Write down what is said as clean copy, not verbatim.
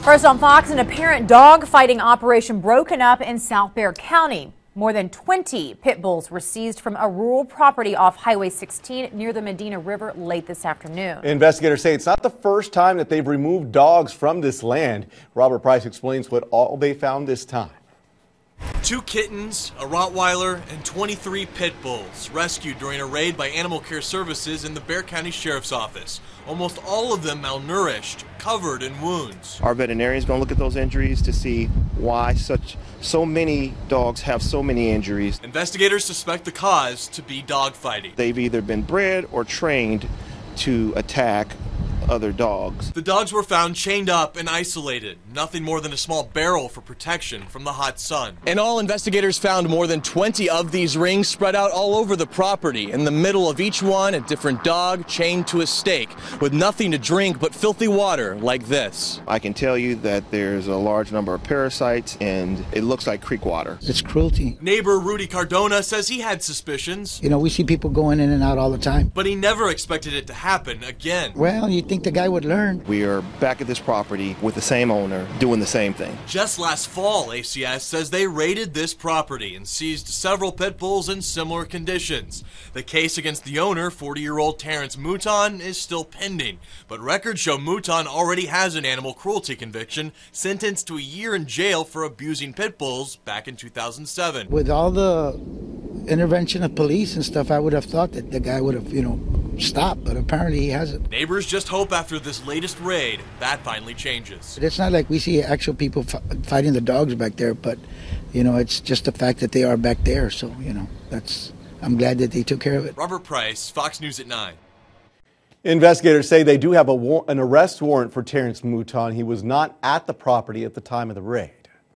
First on Fox, an apparent dog fighting operation broken up in South Bexar County. More than 20 pit bulls were seized from a rural property off Highway 16 near the Medina River late this afternoon. Investigators say it's not the first time that they've removed dogs from this land. Robert Price explains what all they found this time. 2 kittens, a Rottweiler, and 23 pit bulls rescued during a raid by Animal Care Services in the Bexar County Sheriff's Office. Almost all of them malnourished, covered in wounds. Our veterinarian's going to look at those injuries to see why so many dogs have so many injuries. Investigators suspect the cause to be dogfighting. They've either been bred or trained to attack other dogs. The dogs were found chained up and isolated, nothing more than a small barrel for protection from the hot sun. In all, investigators found more than 20 of these rings spread out all over the property. In the middle of each one, a different dog chained to a stake with nothing to drink but filthy water like this. I can tell you that there's a large number of parasites and it looks like creek water. It's cruelty. Neighbor Rudy Cardona says he had suspicions. You know, we see people going in and out all the time. But he never expected it to happen again. Well, you think the guy would learn. We are back at this property with the same owner doing the same thing. Just last fall, ACS says they raided this property and seized several pit bulls in similar conditions. The case against the owner, 40-year-old Terrence Mouton, is still pending, but records show Mouton already has an animal cruelty conviction, sentenced to a year in jail for abusing pit bulls back in 2007. With all the intervention of police and stuff, I would have thought that the guy would have, stopped, but apparently he hasn't. Neighbors just hope after this latest raid that finally changes. It's not like we see actual people fighting the dogs back there, but it's just the fact that they are back there. So I'm glad that they took care of it. Robert Price, Fox News at 9. Investigators say they do have an arrest warrant for Terrence Mouton. He was not at the property at the time of the raid.